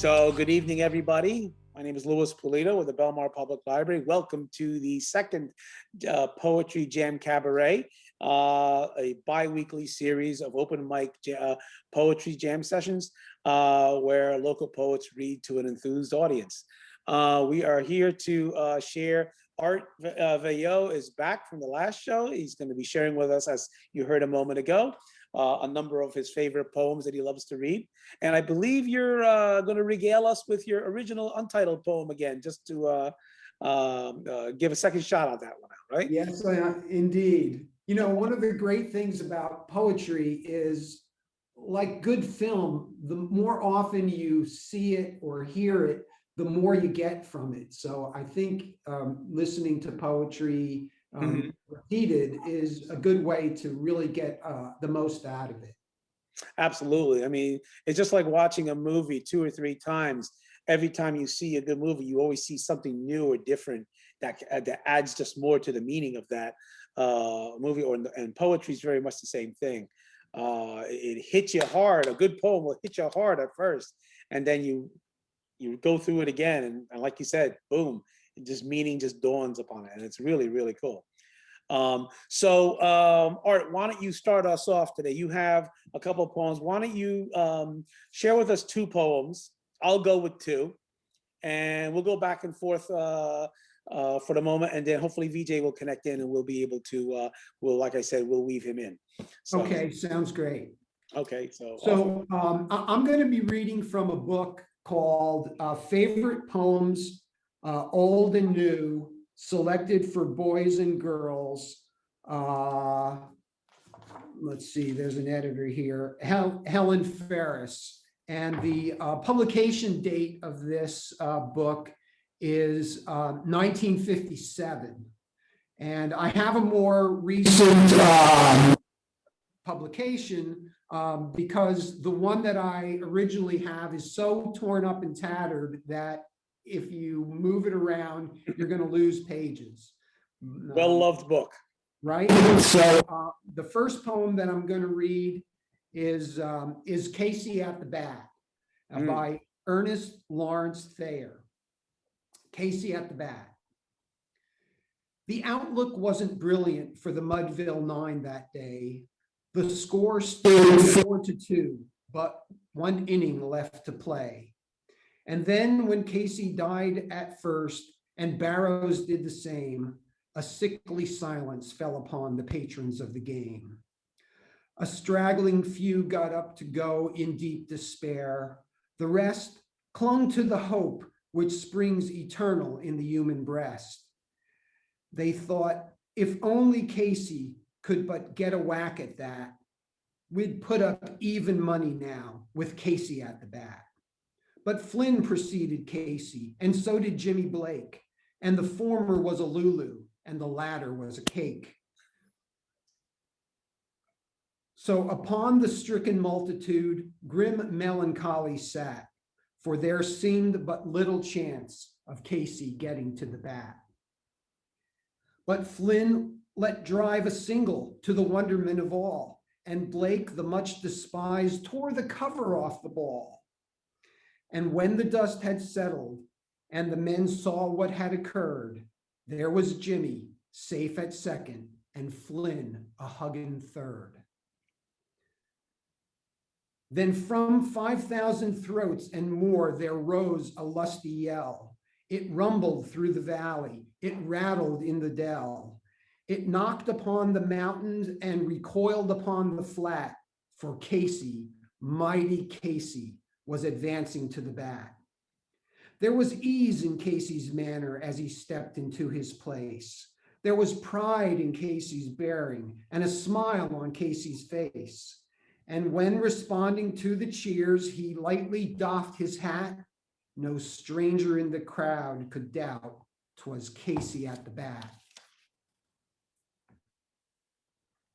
So good evening, everybody. My name is Luis Pulido with the Belmar Public Library. Welcome to the second Poetry Jam Cabaret, a bi-weekly series of open mic poetry jam sessions where local poets read to an enthused audience. We are here to share. Art Vielleux is back from the last show. He's going to be sharing with us, as you heard a moment ago, a number of his favorite poems that he loves to read. And I believe you're going to regale us with your original Untitled poem again, just to give a second shot at that one out, right? Yes, indeed. You know, one of the great things about poetry is, like good film, the more often you see it or hear it, the more you get from it. So I think listening to poetry repeated is a good way to really get the most out of it. Absolutely. I mean, it's just like watching a movie 2 or 3 times. Every time you see a good movie, you always see something new or different that adds just more to the meaning of that movie. And poetry is very much the same thing. It hits you hard. A good poem will hit you hard at first, and then you go through it again, and like you said, boom, meaning just dawns upon it, and it's really, really cool. Art, why don't you start us off today? You have a couple of poems. Why don't you share with us 2 poems? I'll go with 2, and we'll go back and forth for the moment, and then hopefully Vijay will connect in, and we'll be able to, like I said, we'll weave him in. So, okay, sounds great. Okay, I'm going to be reading from a book called Favorite Poems, Old and New, Selected for Boys and Girls. Let's see, there's an editor here, Helen Ferris. And the publication date of this book is 1957. And I have a more recent publication because the one that I originally have is so torn up and tattered that if you move it around, you're going to lose pages. Well-loved book. Right? So the first poem that I'm going to read is Casey at the Bat by Ernest Lawrence Thayer. Casey at the Bat. The outlook wasn't brilliant for the Mudville 9 that day. The score stood 4-2, but 1 inning left to play. And then when Casey died at first and Barrows did the same, a sickly silence fell upon the patrons of the game. A straggling few got up to go in deep despair. The rest clung to the hope which springs eternal in the human breast. They thought, if only Casey could but get a whack at that, we'd put up even money now with Casey at the bat. But Flynn preceded Casey, and so did Jimmy Blake, and the former was a Lulu, and the latter was a cake. So upon the stricken multitude, grim melancholy sat, for there seemed but little chance of Casey getting to the bat. But Flynn let drive a single to the wonderment of all, and Blake, the much despised, tore the cover off the ball. And when the dust had settled and the men saw what had occurred, there was Jimmy safe at second and Flynn a hugging third. Then from 5,000 throats and more there rose a lusty yell. It rumbled through the valley, it rattled in the dell. It knocked upon the mountains and recoiled upon the flat, for Casey, mighty Casey, was advancing to the bat. There was ease in Casey's manner as he stepped into his place. There was pride in Casey's bearing and a smile on Casey's face. And when responding to the cheers, he lightly doffed his hat, no stranger in the crowd could doubt 'twas Casey at the bat.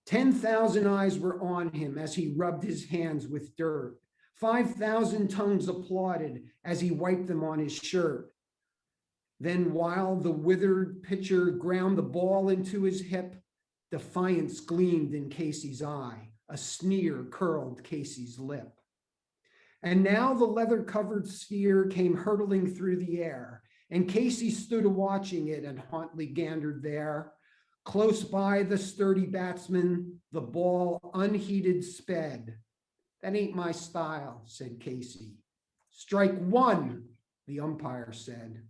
10,000 eyes were on him as he rubbed his hands with dirt. 5,000 tongues applauded as he wiped them on his shirt. Then while the withered pitcher ground the ball into his hip, defiance gleamed in Casey's eye. A sneer curled Casey's lip. And now the leather-covered sphere came hurtling through the air, and Casey stood watching it and hauntly gandered there. Close by the sturdy batsman, the ball unheeded sped. That ain't my style, said Casey. Strike one, the umpire said.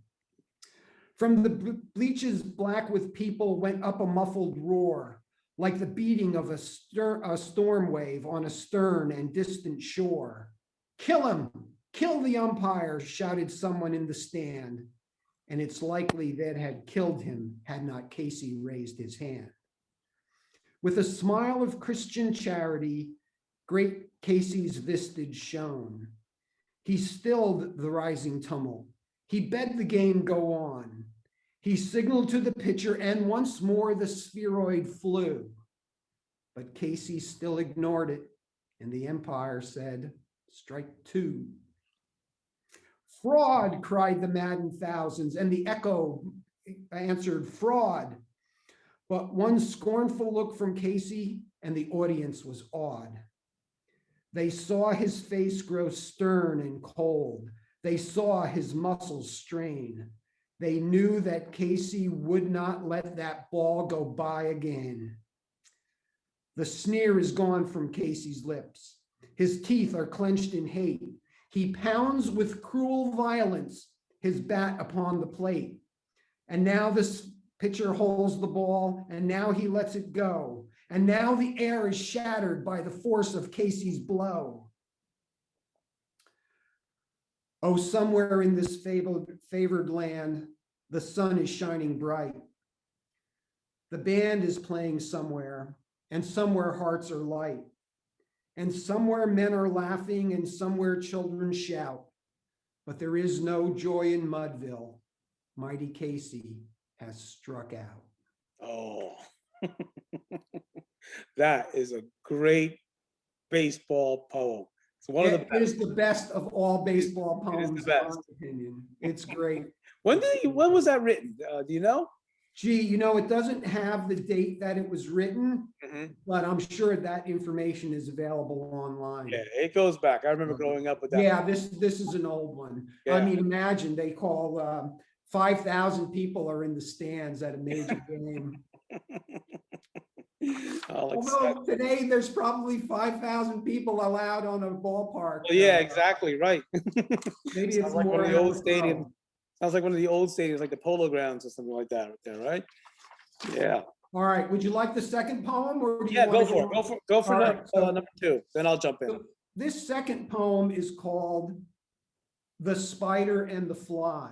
From the bleachers black with people went up a muffled roar, like the beating of a storm wave on a stern and distant shore. Kill him, kill the umpire, shouted someone in the stand. And it's likely that had killed him had not Casey raised his hand. With a smile of Christian charity, great Casey's vistage shone. He stilled the rising tumult. He bade the game go on. He signaled to the pitcher, and once more the spheroid flew. But Casey still ignored it, and the umpire said, strike two. Fraud, cried the maddened thousands, and the echo answered, fraud. But one scornful look from Casey, and the audience was awed. They saw his face grow stern and cold. They saw his muscles strain. They knew that Casey would not let that ball go by again. The sneer is gone from Casey's lips. His teeth are clenched in hate. He pounds with cruel violence his bat upon the plate. And now this pitcher holds the ball, and now he lets it go. And now the air is shattered by the force of Casey's blow. Oh, somewhere in this favored land, the sun is shining bright. The band is playing somewhere, and somewhere hearts are light. And somewhere men are laughing, and somewhere children shout. But there is no joy in Mudville. Mighty Casey has struck out. Oh, that is a great baseball poem. It's one of the best. It is the best of all baseball poems, the best. in my opinion. It's great. When was that written? Do you know? Gee, it doesn't have the date that it was written, but I'm sure that information is available online. Yeah, it goes back. I remember growing up with that. Yeah, this is an old one. Yeah. I mean, imagine they call 5,000 people are in the stands at a major game. Although today there's probably 5,000 people allowed on a ballpark. Well, yeah, exactly right. Maybe it's like more one of the old stadiums. Sounds like one of the old stadiums, like the Polo Grounds or something like that, right? Yeah. All right. Would you like the second poem, or do you go want for it. Go for number two. Then I'll jump in. So this second poem is called "The Spider and the Fly,"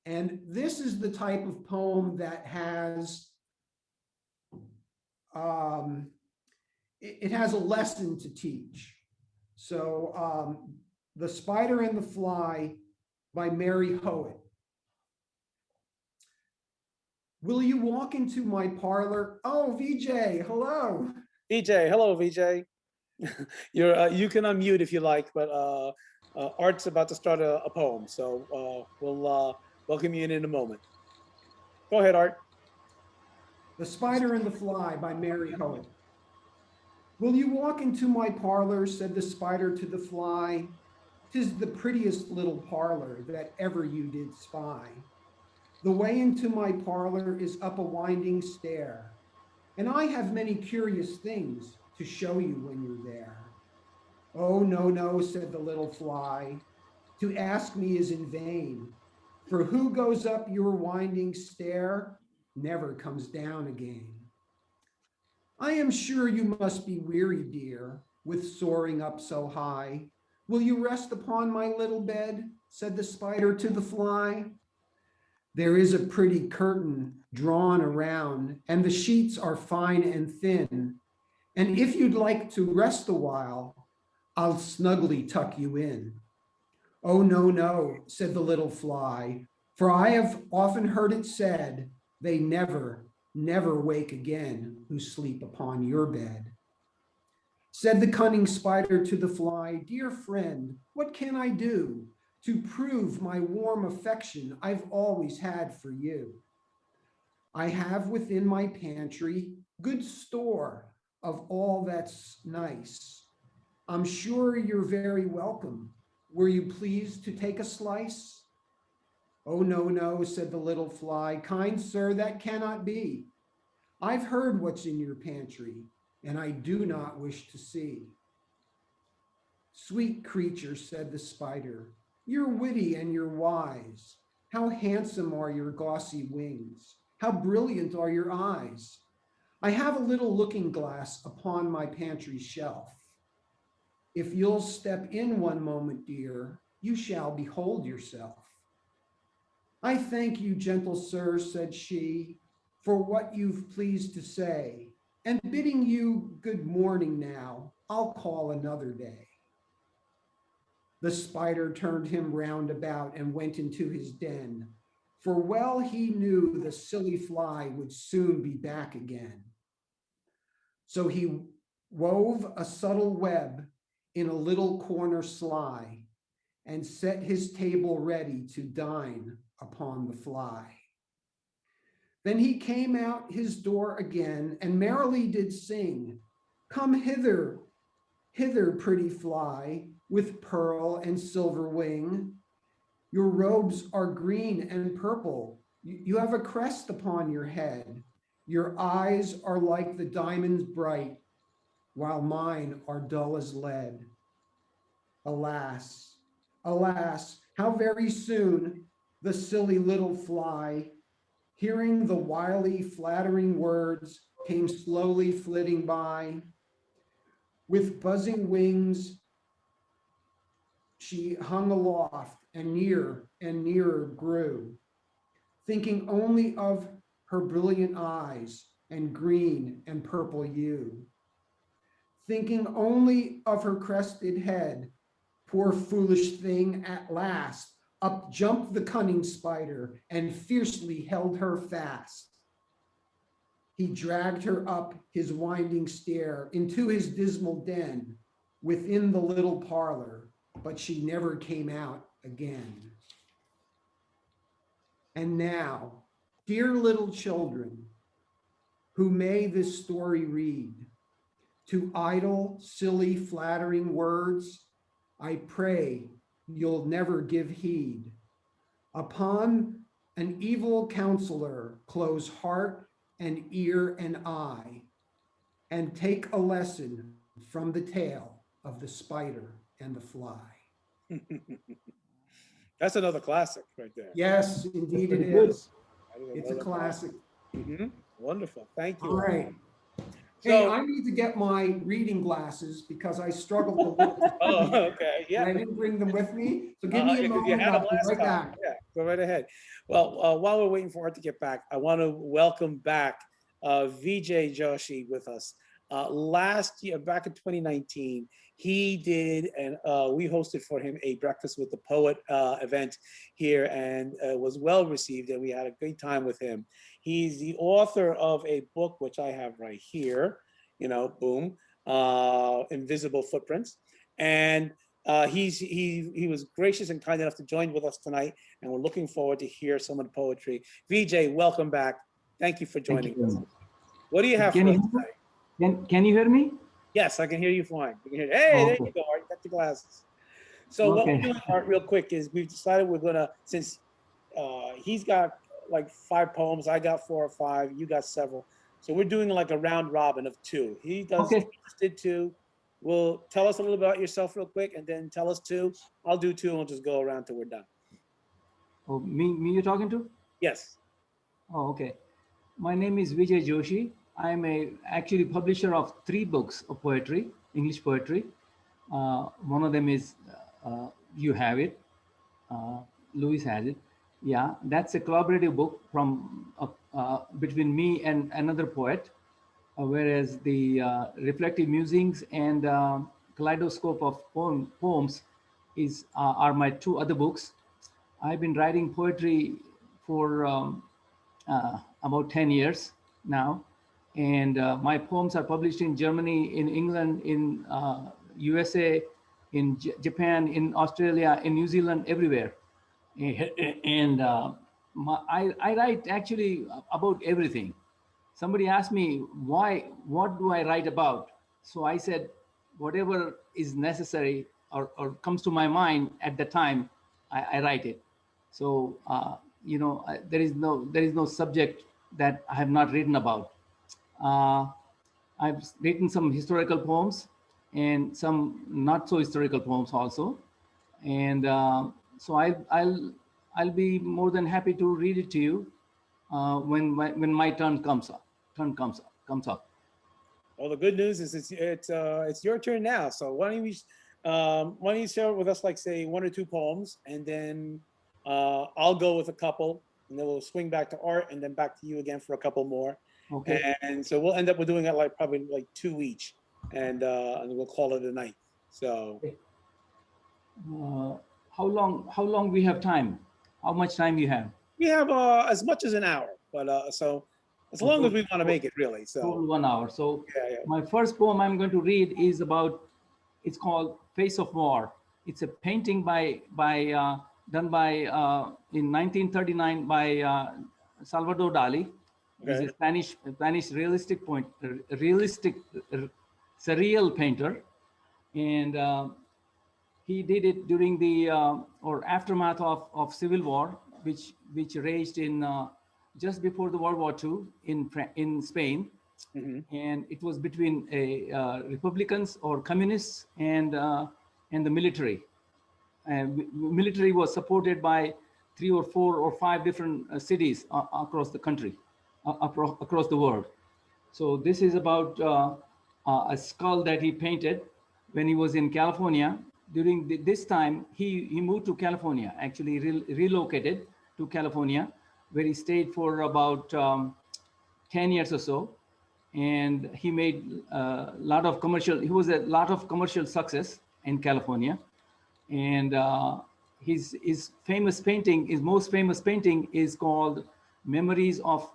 and this is the type of poem that has it has a lesson to teach. So, "The Spider and the Fly" by Mary Howitt. Will you walk into my parlor? Oh, Vijay, hello. Vijay, hello, Vijay. You can unmute if you like, but Art's about to start a poem, so we'll welcome you in a moment. Go ahead, Art. The Spider and the Fly by Mary Howitt. Will you walk into my parlor, said the spider to the fly. 'Tis the prettiest little parlor that ever you did spy. The way into my parlor is up a winding stair, and I have many curious things to show you when you're there. Oh, no, no, said the little fly, to ask me is in vain, for who goes up your winding stair never comes down again. I am sure you must be weary, dear, with soaring up so high. Will you rest upon my little bed, said the spider to the fly. There is a pretty curtain drawn around, and the sheets are fine and thin. And if you'd like to rest a while, I'll snugly tuck you in. Oh, no, no, said the little fly, for I have often heard it said, they never, never wake again who sleep upon your bed. Said the cunning spider to the fly, dear friend, what can I do to prove my warm affection I've always had for you? I have within my pantry good store of all that's nice. I'm sure you're very welcome. Were you pleased to take a slice? Oh, no, no, said the little fly. Kind sir, that cannot be. I've heard what's in your pantry, and I do not wish to see. Sweet creature, said the spider, you're witty and you're wise. How handsome are your gauzy wings. How brilliant are your eyes. I have a little looking glass upon my pantry shelf. If you'll step in one moment, dear, you shall behold yourself. I thank you, gentle sir, said she, for what you've pleased to say, and bidding you good morning now, I'll call another day. The spider turned him round about and went into his den, for well he knew the silly fly would soon be back again. So he wove a subtle web in a little corner sly, and set his table ready to dine upon the fly. Then he came out his door again, and merrily did sing, come hither, hither, pretty fly, with pearl and silver wing. Your robes are green and purple. You have a crest upon your head. Your eyes are like the diamonds bright, while mine are dull as lead. Alas, alas, how very soon the silly little fly, hearing the wily flattering words, came slowly flitting by. With buzzing wings, she hung aloft and nearer grew, thinking only of her brilliant eyes and green and purple hue, thinking only of her crested head. Poor foolish thing, at last, up jumped the cunning spider and fiercely held her fast. He dragged her up his winding stair into his dismal den within the little parlor, but she never came out again. And now, dear little children, who may this story read, to idle, silly, flattering words, I pray you'll never give heed. Upon an evil counselor, close heart and ear and eye, and take a lesson from the tale of the spider and the fly. That's another classic right there. Yes, indeed it Good. is. It's a classic. Wonderful. Thank you. All right. So, Hey, I need to get my reading glasses because I struggled to look. oh, okay. Yeah. And I didn't bring them with me. So give me a Because moment. you had them I'll be last right time. back. Yeah, go right ahead. Well, while we're waiting for her to get back, I want to welcome back Vijay Joshi with us. Last year, back in 2019, he did, and we hosted for him a Breakfast with the Poet event here, and was well received, and we had a great time with him. He's the author of a book, which I have right here, you know, boom, Invisible Footprints. And he was gracious and kind enough to join with us tonight, and we're looking forward to hear some of the poetry. Vijay, welcome back. Thank you for joining us. What do you have for us tonight? Can you hear me? Yes, I can hear you fine. You can hear, hey, Okay. there you go, Art. You got the glasses. So what we're doing, Art, real quick, is we've decided we're gonna, since he's got like 5 poems, I got 4 or 5, you got several. So we're doing like a round robin of 2. He does, Okay. he just did 2. Well, tell us a little about yourself real quick, and then tell us 2. I'll do 2, and we'll just go around till we're done. Oh, me you're talking to? Yes. Oh, okay. My name is Vijay Joshi. I'm actually publisher of 3 books of poetry, English poetry. One of them is You Have It. Luis has it. Yeah, that's a collaborative book from between me and another poet. Whereas the Reflective Musings and Kaleidoscope of Poems are my 2 other books. I've been writing poetry for about 10 years now. And my poems are published in Germany, in England, in USA, in Japan, in Australia, in New Zealand, everywhere. And I write actually about everything. Somebody asked me, what do I write about? So I said, whatever is necessary or comes to my mind at the time, I write it. So there is no subject that I have not written about. I've written some historical poems and some not so historical poems also, and so I'll be more than happy to read it to you when my turn comes up. Comes up. Well, the good news is it's your turn now. So why don't you share with us, like, say, one or two poems, and then I'll go with a couple, and then we'll swing back to Art, and then back to you again for a couple more. Okay. And so we'll end up with doing it like probably like two each, and we'll call it a night. So Uh, how long we have time? How much time you have? we have as much as an hour, but so as long as we want to make it, really. So Total 1 hour. So yeah. my first poem I'm going to read is it's called Face of War. It's a painting done by in 1939 by Salvador Dali. He's Okay. a Spanish realistic surreal painter, and he did it during the or aftermath of civil war, which raged in just before the World War II in Spain. Mm-hmm. And it was between Republicans or communists and the military. And military was supported by 3 or 4 or 5 different cities across the country, across the world. So this is about a skull that he painted when he was in California. During this time, he moved to California, actually relocated to California, where he stayed for about 10 years or so. And he made he was a lot of commercial success in California. And his most famous painting is called Memories of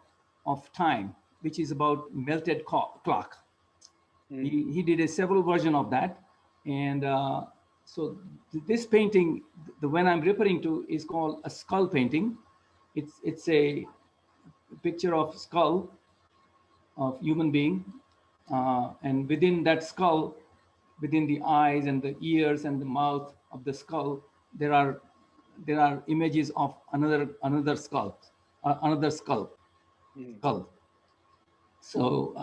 Time, which is about melted clock. Mm-hmm. He did a several version of that. And so this painting, the one I'm referring to, is called a skull painting. It's a picture of skull of human being, and within that skull, within the eyes and the ears and the mouth of the skull, there are images of another skull. Mm-hmm. Skull. So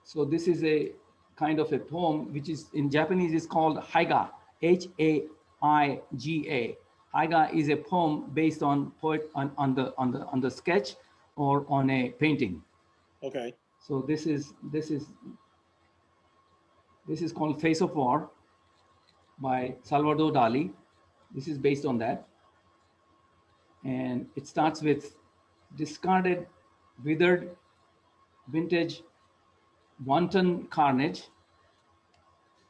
so this is a kind of a poem which is in Japanese is called Haiga, Haiga. Haiga is a poem based on the sketch or on a painting. Okay. So this is called Face of War by Salvador Dali. This is based on that. And it starts with discarded, withered, vintage, wanton carnage,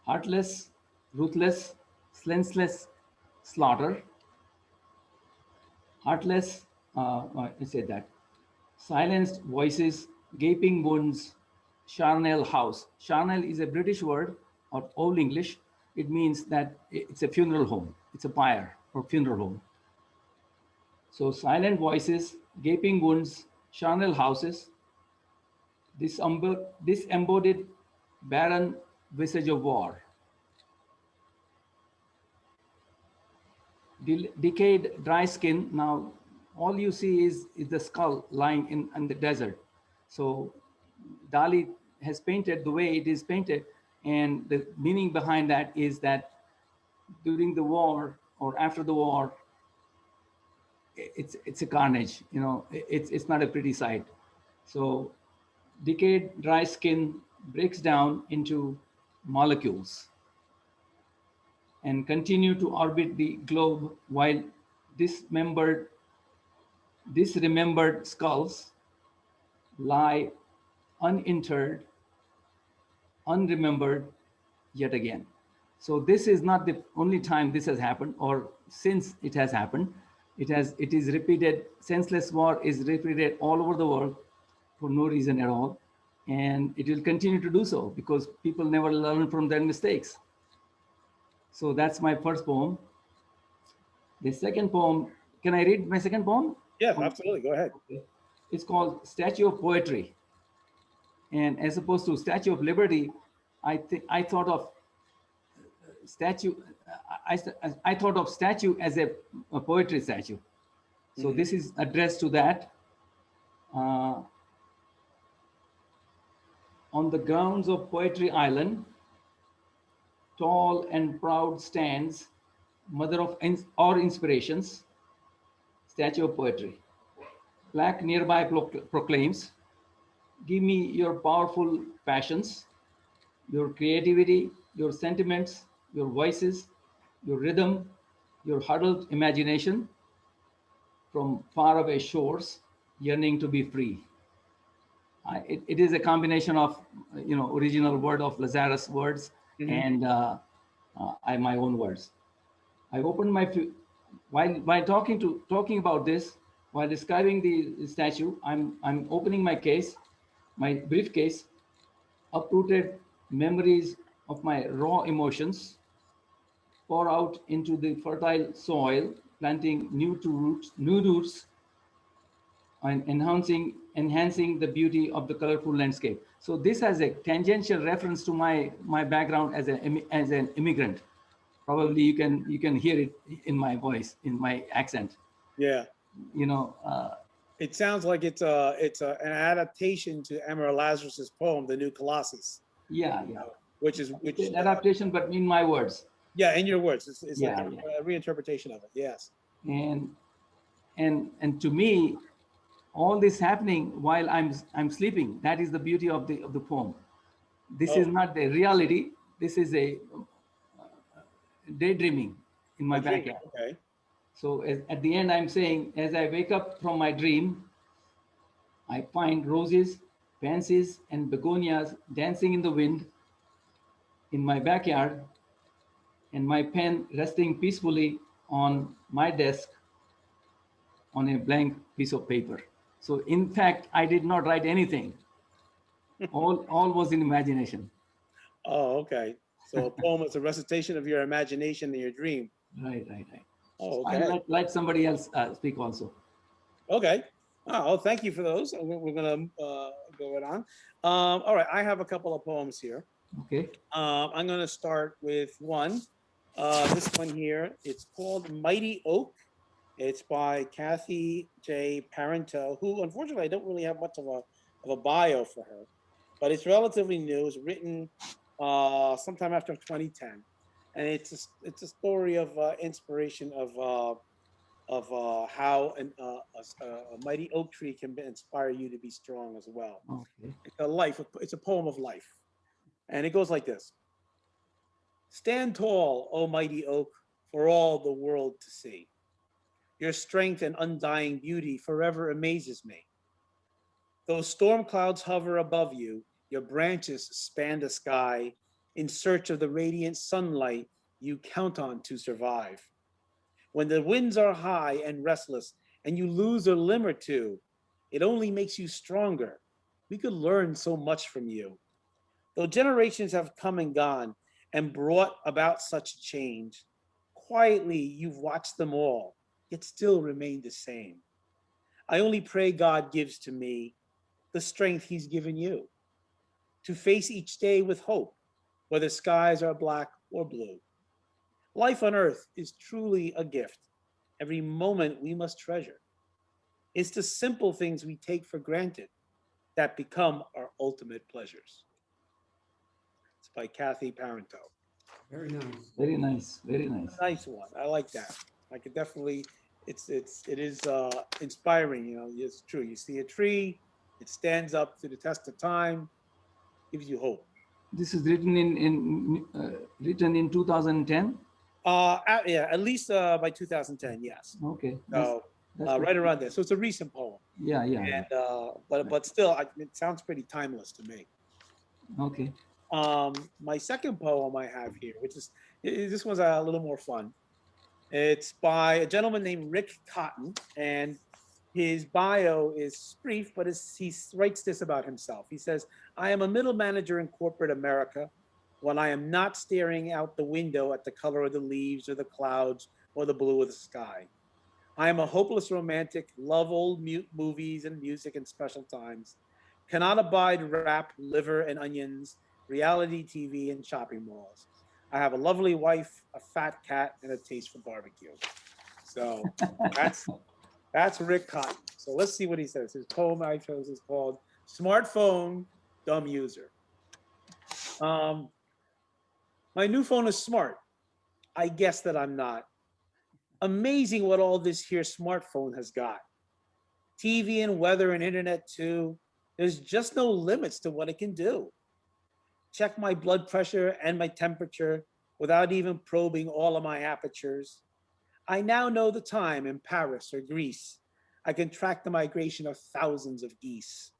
heartless, ruthless, senseless slaughter, heartless, I say that, silenced voices, gaping wounds, charnel house. Charnel is a British word or Old English. It means that it's a funeral home. It's a pyre or funeral home. So silent voices, gaping wounds, charnel houses, this embodied barren visage of war. Decayed dry skin. Now all you see is the skull lying in the desert. So Dali has painted the way it is painted, and the meaning behind that is that during the war or after the war, it's a carnage. It's not a pretty sight. So decayed dry skin breaks down into molecules and continue to orbit the globe while dismembered skulls lie uninterred, unremembered yet again. So this is not the only time this has happened, or since it has happened. It is repeated. Senseless war is repeated all over the world for no reason at all. And it will continue to do so because people never learn from their mistakes. So that's my first poem. The second poem, can I read my second poem? Yeah, absolutely. Go ahead. Okay. It's called Statue of Poetry. And as opposed to Statue of Liberty, I thought of statue. I thought of statue as a poetry statue. So this is addressed to that. On the grounds of Poetry Island, tall and proud stands mother of all inspirations, statue of poetry. Plaque nearby proclaims, give me your powerful passions, your creativity, your sentiments, your voices, your rhythm, your huddled imagination from faraway shores, yearning to be free. It is a combination of, original word of Lazarus words and my own words. I opened while talking about this, while describing the statue, I'm opening my case, my briefcase, uprooted memories of my raw emotions, pour out into the fertile soil, planting new roots, and enhancing the beauty of the colorful landscape. So this has a tangential reference to my background as an immigrant. Probably you can hear it in my voice, in my accent. Yeah. It sounds like it's an adaptation to Emerald Lazarus's poem, The New Colossus. Yeah. Which an adaptation, but in my words. Yeah, in your words. It's like a reinterpretation of it. Yes. And to me, all this happening while I'm sleeping. That is the beauty of the poem. This is not the reality. This is a daydreaming in my backyard. Okay. So at the end, I'm saying, as I wake up from my dream, I find roses, pansies, and begonias dancing in the wind in my backyard, and my pen resting peacefully on my desk on a blank piece of paper. So in fact, I did not write anything. All was in imagination. Oh, okay. So a poem is a recitation of your imagination and your dream. Right. Oh, okay. I let somebody else speak also. Okay. Oh, thank you for those. We're gonna go it on. All right, I have a couple of poems here. Okay. I'm gonna start with one. This one here. It's called Mighty Oak. It's by Kathy J. Parenteau, who unfortunately I don't really have much of a bio for her, but it's relatively new. It's written sometime after 2010, and it's a story of inspiration of how a mighty oak tree can inspire you to be strong as well. Okay. It's a poem of life, and it goes like this: Stand tall, O mighty oak, for all the world to see. Your strength and undying beauty forever amazes me. Though storm clouds hover above you, your branches span the sky in search of the radiant sunlight you count on to survive. When the winds are high and restless and you lose a limb or two, it only makes you stronger. We could learn so much from you. Though generations have come and gone and brought about such change, quietly you've watched them all, yet still remain the same. I only pray God gives to me the strength he's given you to face each day with hope, whether skies are black or blue. Life on earth is truly a gift. Every moment we must treasure. It's the simple things we take for granted that become our ultimate pleasures. It's by Kathy Parenteau. Very nice. Very nice. Very nice. Nice one. I like that. I could definitely. It is inspiring. It's true. You see a tree, it stands up to the test of time, gives you hope. This is written in 2010. Yeah, at least by 2010. Yes. Okay. So right around there. So it's a recent poem. Yeah. And but still, it sounds pretty timeless to me. Okay. My second poem I have here, this one's a little more fun. It's by a gentleman named Rick Cotton, and his bio is brief, but he writes this about himself. He says, I am a middle manager in corporate America when I am not staring out the window at the color of the leaves or the clouds or the blue of the sky. I am a hopeless romantic, love old movies and music and special times, cannot abide rap, liver, and onions, reality TV, and shopping malls. I have a lovely wife, a fat cat, and a taste for barbecue. So that's Rick Cotton. So let's see what he says. His poem I chose is called Smartphone Dumb User. Um, my new phone is smart. I guess that I'm not. Amazing what all this here smartphone has got. TV and weather and internet too. There's just no limits to what it can do. Check my blood pressure and my temperature without even probing all of my apertures. I now know the time in Paris or Greece. I can track the migration of thousands of geese.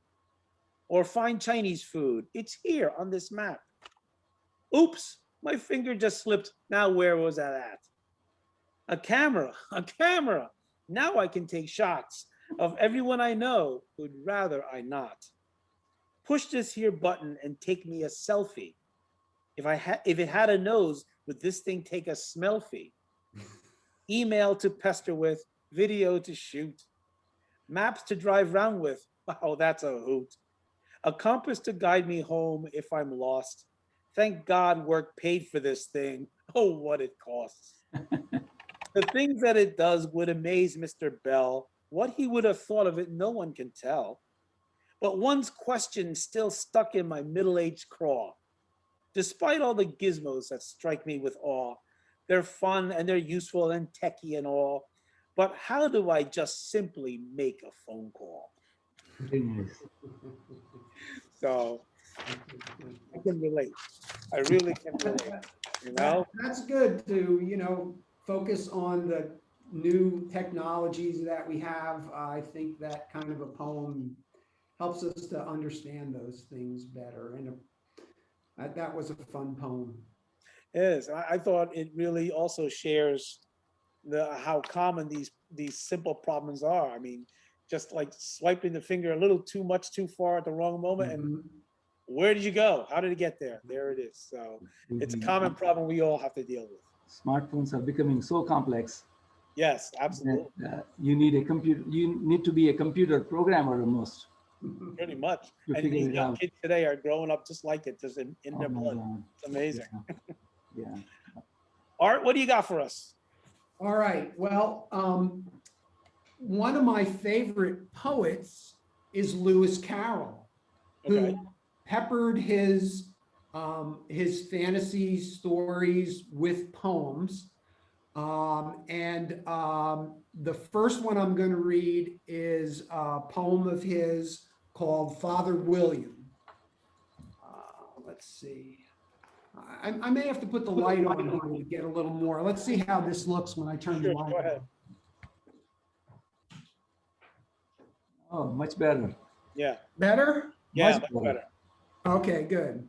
Or find Chinese food. It's here on this map. Oops, my finger just slipped. Now where was that at? A camera, a camera. Now I can take shots of everyone I know who'd rather I not. Push this here button and take me a selfie. If it had a nose, would this thing take a smell fee? Email to pester with, video to shoot, maps to drive round with. Wow, that's a hoot. A compass to guide me home if I'm lost. Thank God work paid for this thing. Oh, what it costs. The things that it does would amaze Mr. Bell. What he would have thought of it, no one can tell. But one's question still stuck in my middle-aged craw. Despite all the gizmos that strike me with awe, they're fun and they're useful and techie and all. But how do I just simply make a phone call? So I can relate. I really can relate. You know, that's good to, focus on the new technologies that we have. I think that kind of a poem helps us to understand those things better. And that was a fun poem. it is. I thought it really also shares how common these simple problems are. I mean, just like swiping the finger a little too much, too far at the wrong moment, and where did you go? How did it get there? There it is. So it's a common problem we all have to deal with. Smartphones are becoming so complex. Yes, absolutely. That, you need a computer. You need to be a computer programmer almost. Pretty much. To And figure these it young out. kids today are growing up just like it, just in their my blood. God. It's amazing. Yeah. Art, what do you got for us? All right. Well, one of my favorite poets is Lewis Carroll, Okay. who peppered his fantasy stories with poems. The first one I'm going to read is a poem of his called Father William. Let's see. I may have to put the light on here to get a little more. Let's see how this looks when I turn the light Go ahead. on. Oh, much better. Yeah. Better? Yeah, much better. Okay, good.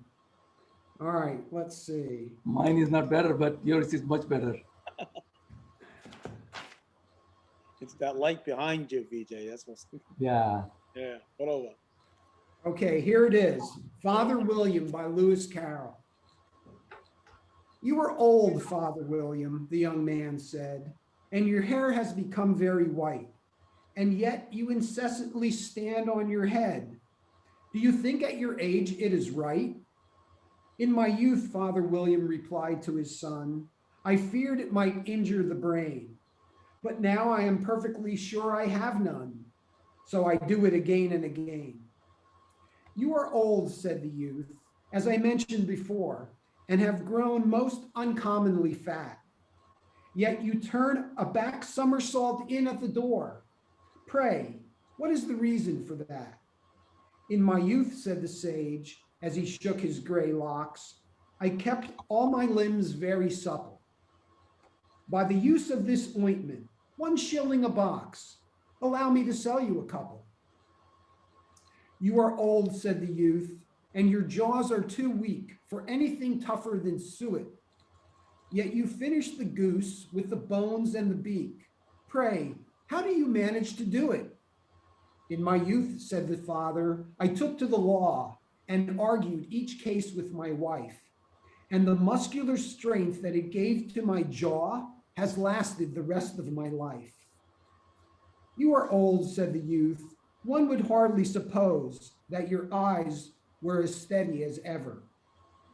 All right, let's see. Mine is not better, but yours is much better. It's that light behind you, Vijay. That's what's. Yeah. Yeah. What over? Okay, here it is. Father William by Lewis Carroll. You are old, Father William, the young man said, and your hair has become very white, and yet you incessantly stand on your head. Do you think at your age it is right? In my youth, Father William replied to his son, I feared it might injure the brain, but now I am perfectly sure I have none, so I do it again and again. You are old, said the youth, as I mentioned before, and have grown most uncommonly fat. Yet you turn a back somersault in at the door. Pray, what is the reason for that? In my youth, said the sage, as he shook his gray locks, I kept all my limbs very supple. By the use of this ointment, 1 shilling a box, allow me to sell you a couple. You are old, said the youth, and your jaws are too weak for anything tougher than suet. Yet you finish the goose with the bones and the beak. Pray, how do you manage to do it? In my youth, said the father, I took to the law and argued each case with my wife, and the muscular strength that it gave to my jaw has lasted the rest of my life. You are old, said the youth. One would hardly suppose that your eyes were as steady as ever.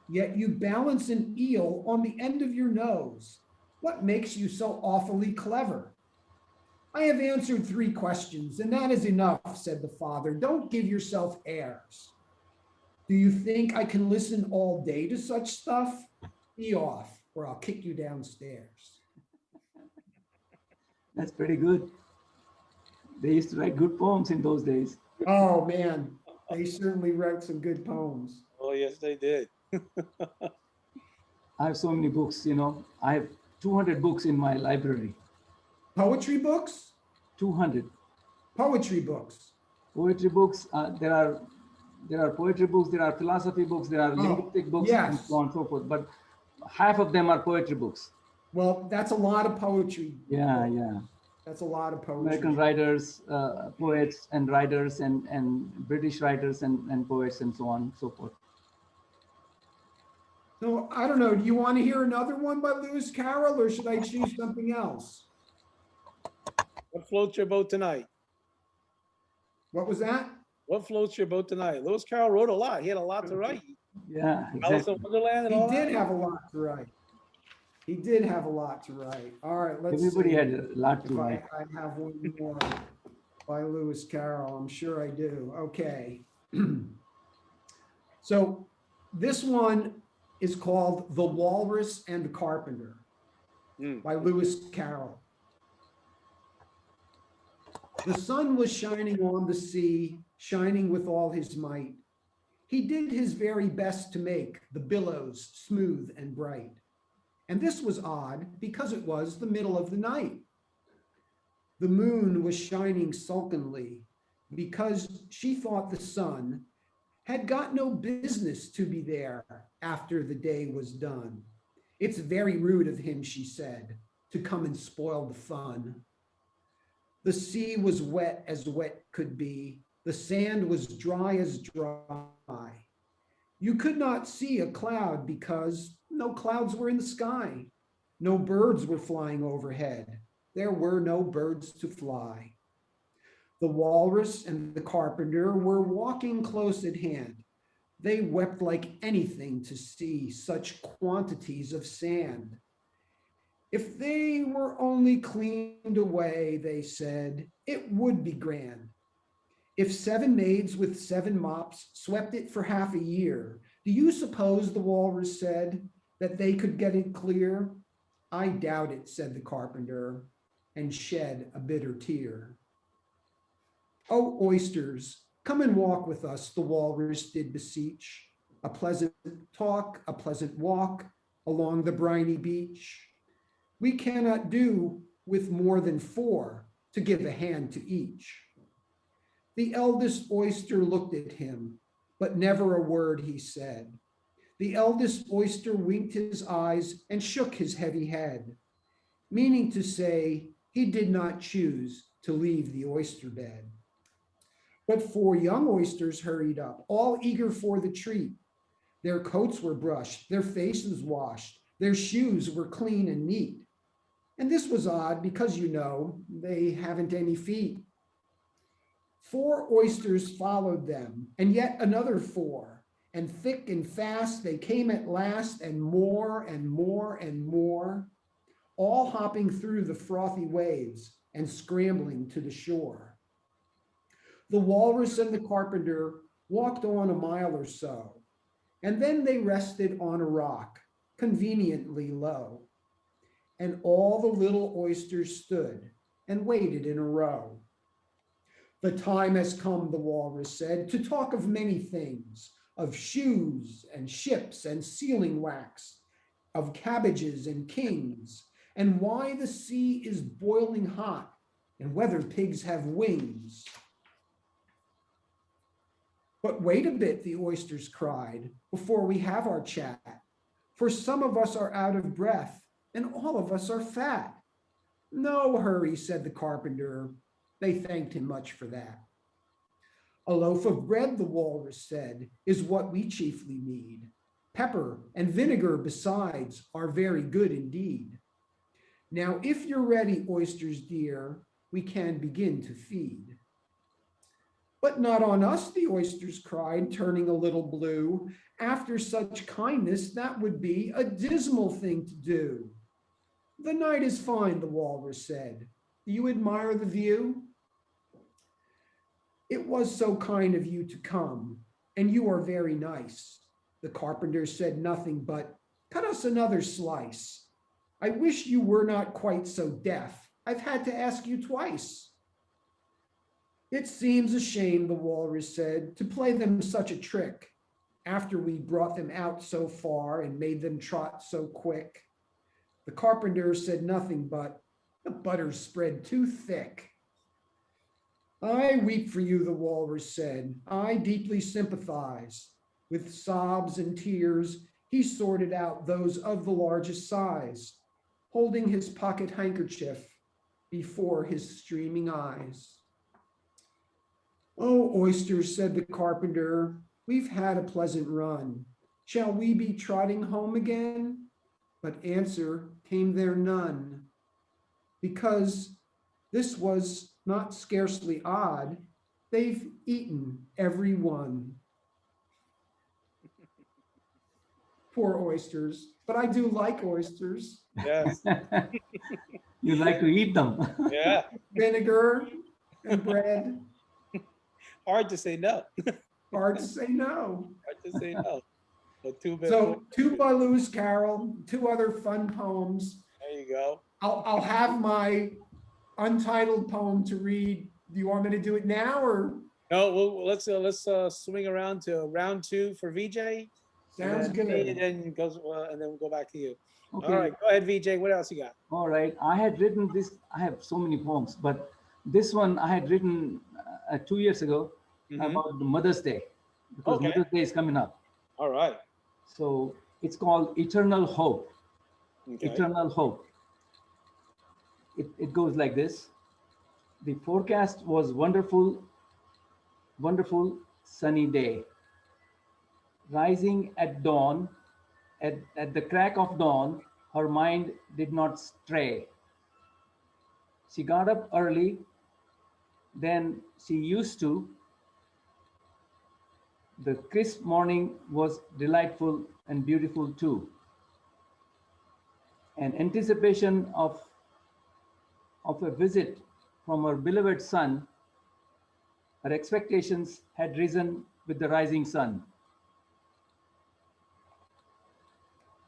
yet you balance an eel on the end of your nose. What makes you so awfully clever? I have answered 3 questions, and that is enough, said the father. Don't give yourself airs. Do you think I can listen all day to such stuff? Be off, or I'll kick you downstairs. That's pretty good. They used to write good poems in those days. Oh, man, they certainly wrote some good poems. Oh, yes, they did. I have so many books, you know. I have 200 books in my library. Poetry books? 200. Poetry books. Poetry books. There are poetry books, there are philosophy books, there are linguistic books, and yes. so on and so forth. But half of them are poetry books. Well, that's a lot of poetry. Yeah, yeah. That's a lot of poetry. American writers, poets and writers, and British writers and poets, and so on and so forth. So I don't know. Do you want to hear another one by Lewis Carroll, or should I choose something else? What floats your boat tonight? What was that? What floats your boat tonight? Lewis Carroll wrote a lot. He had a lot to write. Yeah, Alice exactly. in Wonderland and He all did that. have a lot to write. He did have a lot to write. All right, let's Everybody see had a lot to if write. I have one more by Lewis Carroll. I'm sure I do. Okay. So this one is called The Walrus and the Carpenter by Lewis Carroll. The sun was shining on the sea, shining with all his might. He did his very best to make the billows smooth and bright. And this was odd because it was the middle of the night. The moon was shining sulkily because she thought the sun had got no business to be there after the day was done. It's very rude of him, she said, to come and spoil the fun. The sea was wet as wet could be. The sand was dry as dry. You could not see a cloud because no clouds were in the sky. No birds were flying overhead. There were no birds to fly. The walrus and the carpenter were walking close at hand. They wept like anything to see such quantities of sand. If they were only cleaned away, they said, it would be grand. If 7 maids with 7 mops swept it for half a year, do you suppose, the walrus said, that they could get it clear? I doubt it, said the carpenter, and shed a bitter tear. Oh, oysters, come and walk with us, the walrus did beseech. A pleasant talk, a pleasant walk along the briny beach. We cannot do with more than 4 to give a hand to each. The eldest oyster looked at him, but never a word he said. The eldest oyster winked his eyes and shook his heavy head, meaning to say he did not choose to leave the oyster bed. But 4 young oysters hurried up, all eager for the treat. Their coats were brushed, their faces washed, their shoes were clean and neat. And this was odd because, you know, they haven't any feet. 4 oysters followed them, and yet another 4. And thick and fast they came at last, and more and more and more, all hopping through the frothy waves and scrambling to the shore. The walrus and the carpenter walked on a mile or so, and then they rested on a rock, conveniently low. And all the little oysters stood and waited in a row. The time has come, the walrus said, to talk of many things, of shoes and ships and sealing wax, of cabbages and kings, and why the sea is boiling hot and whether pigs have wings. But wait a bit, the oysters cried, before we have our chat, for some of us are out of breath and all of us are fat. No hurry, said the carpenter. They thanked him much for that. A loaf of bread, the walrus said, is what we chiefly need. Pepper and vinegar besides are very good indeed. Now, if you're ready, oysters dear, we can begin to feed. But not on us, the oysters cried, turning a little blue. After such kindness, that would be a dismal thing to do. The night is fine, the walrus said. Do you admire the view? It was so kind of you to come, and you are very nice. The carpenter said nothing but, cut us another slice. I wish you were not quite so deaf. I've had to ask you twice. It seems a shame, the walrus said, to play them such a trick, after we brought them out so far and made them trot so quick. The carpenter said nothing but, the butter's spread too thick. I weep for you, the walrus said. I deeply sympathize. With sobs and tears, he sorted out those of the largest size, holding his pocket handkerchief before his streaming eyes. Oh, oysters, said the carpenter, we've had a pleasant run. Shall we be trotting home again? But answer came there none, because this was not scarcely odd. They've eaten every one. Poor oysters, but I do like oysters. Yes. You like to eat them. Yeah. Vinegar and bread. Hard to say no. Hard to say no. Hard to say no. But too bad. So 2 by Lewis Carroll, 2 other fun poems. There you go. I'll have my untitled poem to read. Do you want me to do it now or? No, well, let's swing around to round 2 for VJ. Sounds And good. then goes, and then we'll go back to you. Okay. All right, go ahead, VJ. What else you got? All right. I had written this. I have so many poems, but this one I had written 2 years ago about the Mother's Day, because Okay. Mother's Day is coming up. All right. So it's called Eternal Hope. Okay. Eternal Hope. It goes like this. The forecast was wonderful, wonderful sunny day. Rising at dawn, at the crack of dawn, her mind did not stray. She got up early than she used to. The crisp morning was delightful and beautiful too. An anticipation of a visit from her beloved son, her expectations had risen with the rising sun.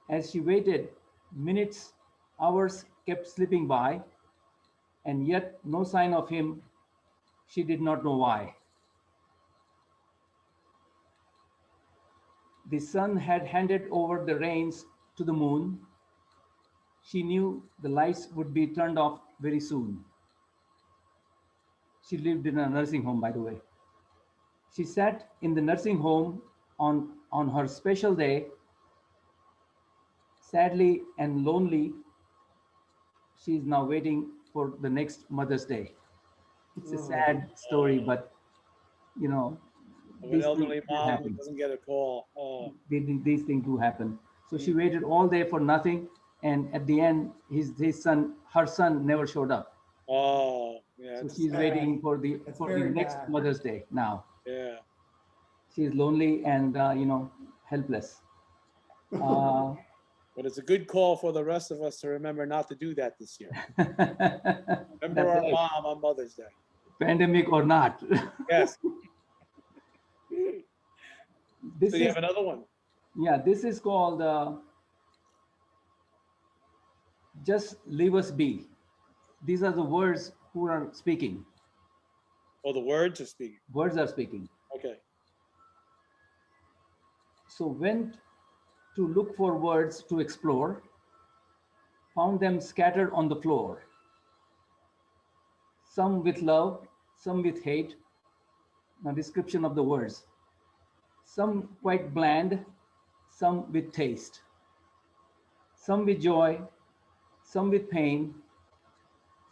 As she waited, minutes, hours kept slipping by, and yet no sign of him. She did not know why. The sun had handed over the reins to the moon. She knew the lights would be turned off very soon. She lived in a nursing home, by the way. She sat in the nursing home on her special day. Sadly and lonely, she is now waiting for the next Mother's Day. It's a sad story, but you know, Of an these elderly things do mom who happen. doesn't get a call. Oh, These things do happen. So she waited all day for nothing, and at the end, her son never showed up. oh, yeah. So it's she's sad. waiting for the very next bad. Mother's Day now. Yeah. She's lonely and helpless. But it's a good call for the rest of us to remember not to do that this year. Remember That's our right. mom on Mother's Day. Pandemic or not. Yes. This So you is, have another one. yeah, this is called Just Leave Us Be. These are the words who are speaking. Oh, the words are speaking. Words are speaking. Okay. So went to look for words to explore, found them scattered on the floor. Some with love, some with hate. Now description of the words. Some quite bland, some with taste. Some with joy, some with pain,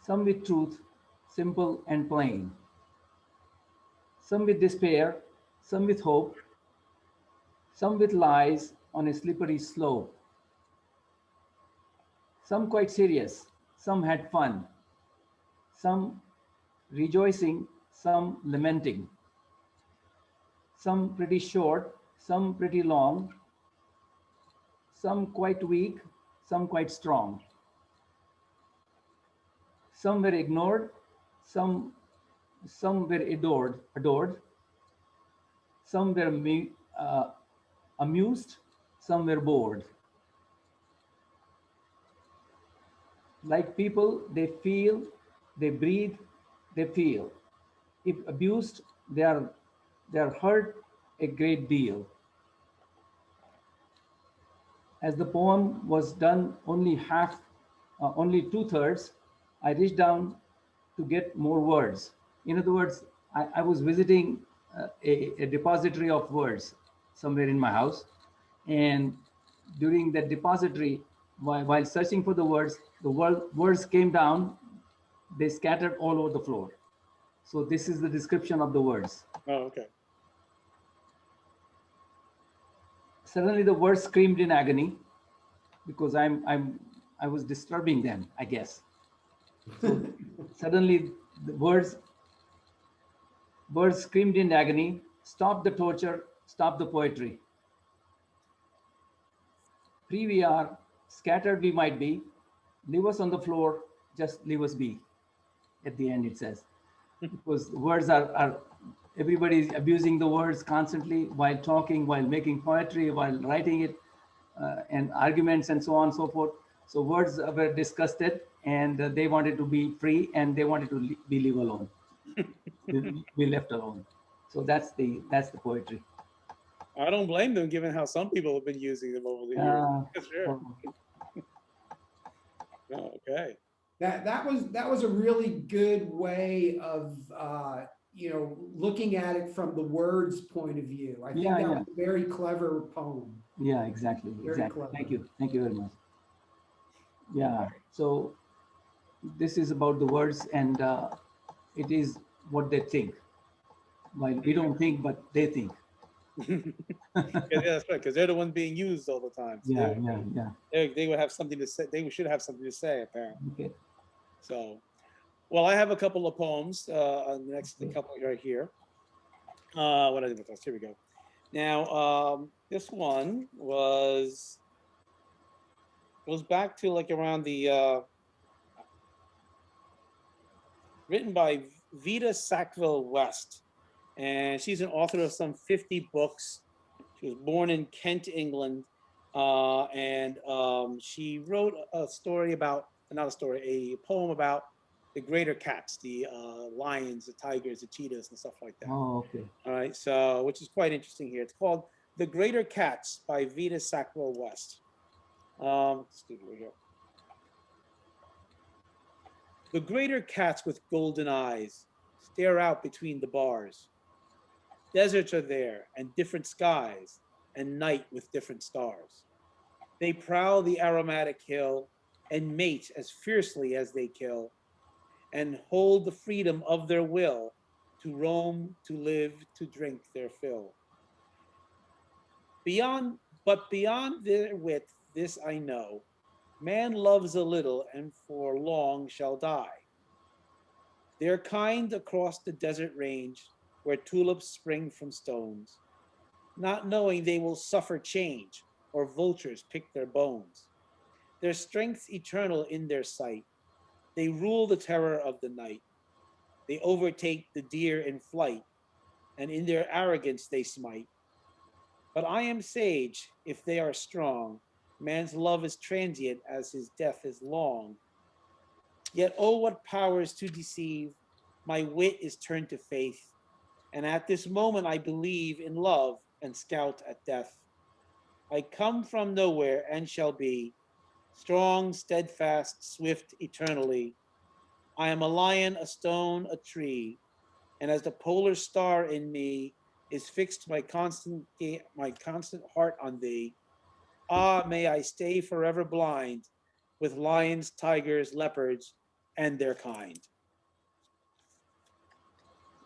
some with truth, simple and plain. Some with despair, some with hope, some with lies on a slippery slope. Some quite serious, some had fun, some rejoicing, some lamenting. some pretty short, some pretty long, some quite weak, some quite strong. Some were ignored, some were adored. Some were amused, some were bored. Like people, they feel, they breathe, they feel. If abused, they are hurt a great deal. As the poem was done only only 2/3, I reached down to get more words. In other words, I was visiting a depository of words somewhere in my house. And during that depository, while searching for the words came down, they scattered all over the floor. So this is the description of the words. Oh, okay. Suddenly the words screamed in agony because I was disturbing them, I guess. So suddenly the words screamed in agony, stop the torture, stop the poetry. Free we are, scattered we might be, leave us on the floor, just leave us be. At the end it says, because the words are everybody's abusing the words constantly while talking, while making poetry, while writing it, and arguments and so on and so forth. So words were disgusted and they wanted to be free and they wanted to be leave alone, be left alone. So that's the poetry. I don't blame them, given how some people have been using them over the years. Sure. Okay. That was a really good way of looking at it from the words point of view. I think that was a very clever poem. Yeah, exactly. Clever. Thank you very much. Yeah, so this is about the words, and it is what they think. Well, we don't think, but they think. Yeah, that's right, because they're the ones being used all the time. So they would have something to say. They should have something to say, apparently. Okay. So, well, I have a couple of poems. On the next couple right here. What I did with this? Here we go. Now, this one goes back to like around the written by Vita Sackville-West, and she's an author of some 50 books. She was born in Kent, England, and she wrote a story about, not a story, a poem about the greater cats, the lions, the tigers, the cheetahs, and stuff like that. Oh, okay. All right, so which is quite interesting here. It's called "The Greater Cats" by Vita Sackville-West. Excuse me here. The greater cats with golden eyes stare out between the bars. Deserts are there and different skies, and night with different stars. They prowl the aromatic hill and mate as fiercely as they kill, and hold the freedom of their will to roam, to live, to drink their fill. Beyond their wit, this I know, man loves a little and for long shall die. Their kind across the desert range, where tulips spring from stones, not knowing they will suffer change, or vultures pick their bones. Their strength's eternal in their sight. They rule the terror of the night. They overtake the deer in flight, and in their arrogance they smite. But I am sage, if they are strong. Man's love is transient as his death is long. Yet, oh, what powers to deceive! My wit is turned to faith, and at this moment I believe in love and scout at death. I come from nowhere and shall be strong, steadfast, swift, eternally. I am a lion, a stone, a tree, and as the polar star in me is fixed my constant heart on thee. Ah, may I stay forever blind with lions, tigers, leopards, and their kind.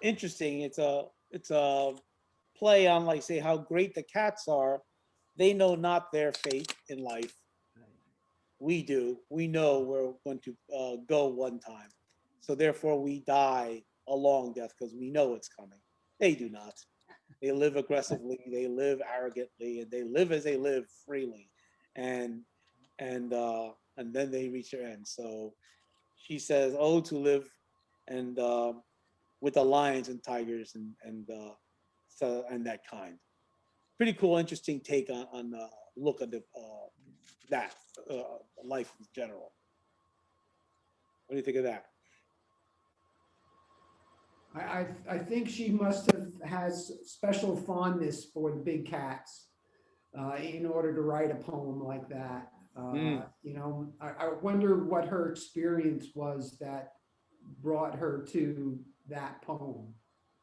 Interesting. It's a play on, like, say, how great the cats are. They know not their fate in life. We do. We know we're going to go one time. So therefore we die a long death because we know it's coming. They do not. they live aggressively, they live arrogantly, and they live as they live freely, and and then they reach their end. So she says, "Oh, to live and with the lions and tigers and that kind." Pretty cool, interesting take on the look of the that life in general. What do you think of that? I think she must have has special fondness for the big cats in order to write a poem like that. You know, I wonder what her experience was that brought her to that poem.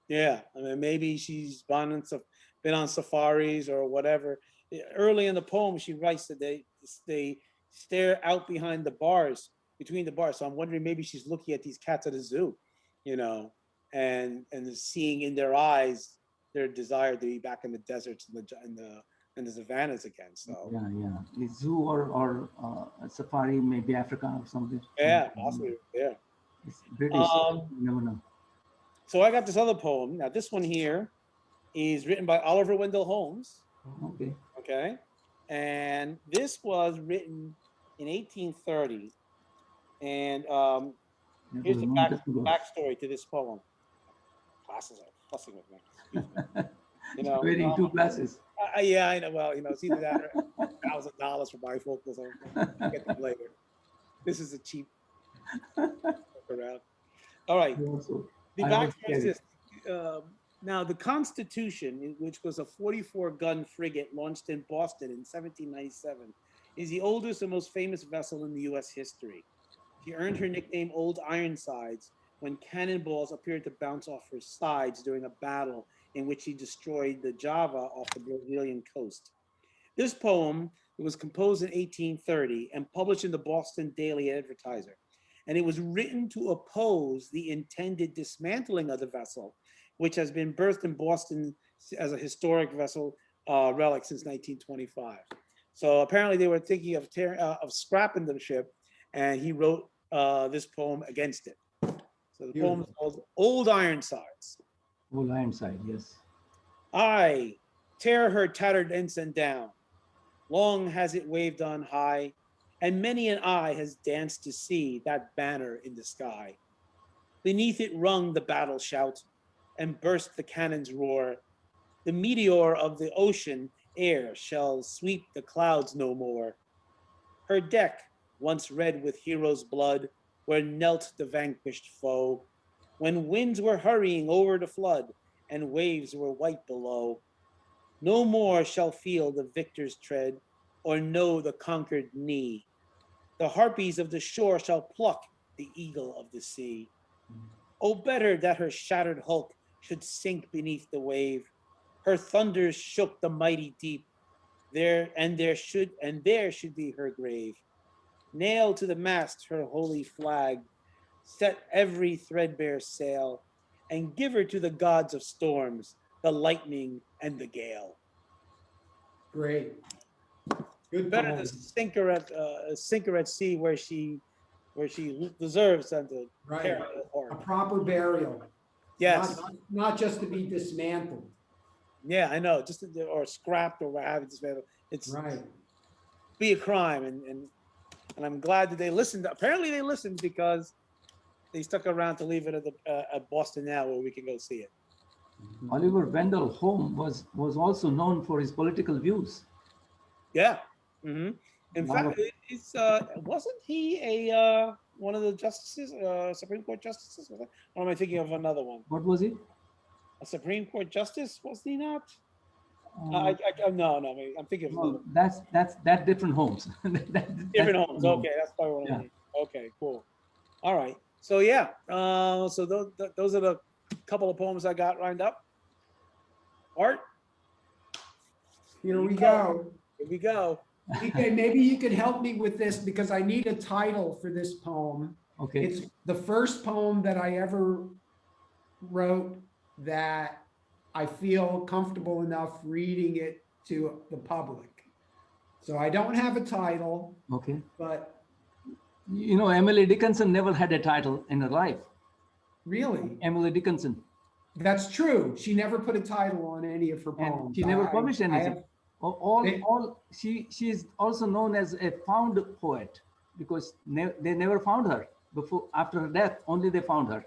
Yeah, I mean, maybe she's been on safaris or whatever. Early in the poem, she writes that they stare out behind the bars, between the bars. So I'm wondering maybe she's looking at these cats at a zoo, you know, and seeing in their eyes their desire to be back in the deserts and the savannas again. So Yeah. The zoo or a safari, maybe Africa or something. yeah, possibly. Yeah. It's British. Um, You never know. so I got this other poem. Now this one here is written by Oliver Wendell Holmes. Okay. Okay. And this was written in 1830. And here's the backstory to this poem. Classes are fussing with me. Excuse me. You know, Wearing two glasses. yeah, I know. Well, you know, it's either that or $1,000 for bifocals. I'll get them later. This is a cheap around. All right. The backstory is this. Now, the Constitution, which was a 44-gun frigate launched in Boston in 1797, is the oldest and most famous vessel in the U.S. history. She earned her nickname Old Ironsides when cannonballs appeared to bounce off her sides during a battle in which she destroyed the Java off the Brazilian coast. This poem was composed in 1830 and published in the Boston Daily Advertiser, and it was written to oppose the intended dismantling of the vessel, which has been berthed in Boston as a historic vessel relic since 1925. So apparently they were thinking of scrapping the ship, and he wrote this poem against it. So the poem is called Old Ironsides. Old Ironside, yes. I tear her tattered ensign down. Long has it waved on high, and many an eye has danced to see that banner in the sky. Beneath it rung the battle shout, and burst the cannon's roar. The meteor of the ocean air shall sweep the clouds no more. Her deck, once red with heroes' blood, where knelt the vanquished foe, when winds were hurrying over the flood, and waves were white below. No more shall feel the victor's tread, or know the conquered knee. The harpies of the shore shall pluck the eagle of the sea. Oh, better that her shattered hulk should sink beneath the wave. Her thunders shook the mighty deep. There should be her grave. Nail to the mast her holy flag, set every threadbare sail, and give her to the gods of storms, the lightning and the gale. Great. Good. Better to sink her at sea where she deserves than to carry her A heart. proper burial. Yes. Not just to be dismantled. Yeah, I know. Or scrapped or have it dismantled. It's right. Be a crime, and I'm glad that they listened. Apparently, they listened because they stuck around to leave it at Boston Now, where we can go see it. Oliver Wendell Holmes was also known for his political views. Yeah. Mm-hmm. In fact, wasn't he a one of the justices, Supreme Court justices? Or am I thinking of another one? What was he? A Supreme Court justice, was he not? No, I'm thinking of no, that's different Holmes. Different Holmes. Okay, that's probably one of them. Okay, cool. All right. So yeah, so those are the couple of poems I got lined up. Art. Here we go. Here we go. Okay, maybe you could help me with this because I need a title for this poem. Okay. It's the first poem that I ever wrote that I feel comfortable enough reading it to the public. So I don't have a title. Okay. But Emily Dickinson never had a title in her life. Really? Emily Dickinson. That's true. She never put a title on any of her And poems. she never published I anything. have- She is also known as a found poet because they never found her after her death. Only they found her.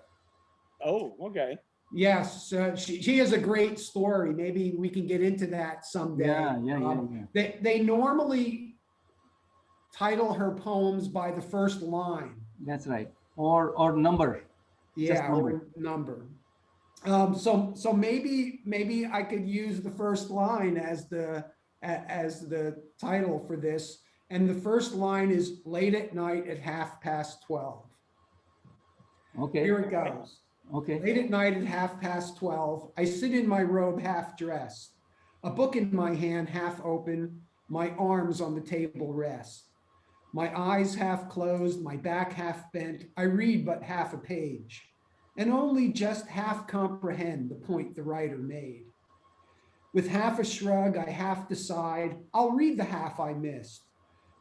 Oh, okay. Yes, she has a great story. Maybe we can get into that someday. Yeah. They normally title her poems by the first line. That's right. Or number. Yeah, number. or number. So maybe I could use the first line as the title for this. And the first line is late at night at 12:30. Okay. Here it goes. Okay. Late at night at 12:30, I sit in my robe half dressed, a book in my hand half open, my arms on the table rest. My eyes half closed, my back half bent, I read but half a page, and only just half comprehend the point the writer made. With half a shrug, I half decide, I'll read the half I missed,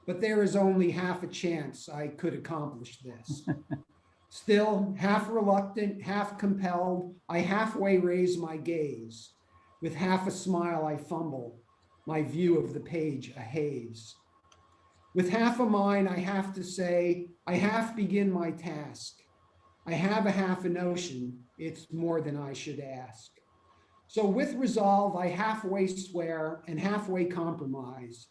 but there is only half a chance I could accomplish this. Still, half reluctant, half compelled, I halfway raise my gaze. With half a smile, I fumble, my view of the page a haze. With half a mind, I have to say, I half begin my task. I have a half a notion, it's more than I should ask. So with resolve, I halfway swear and halfway compromise.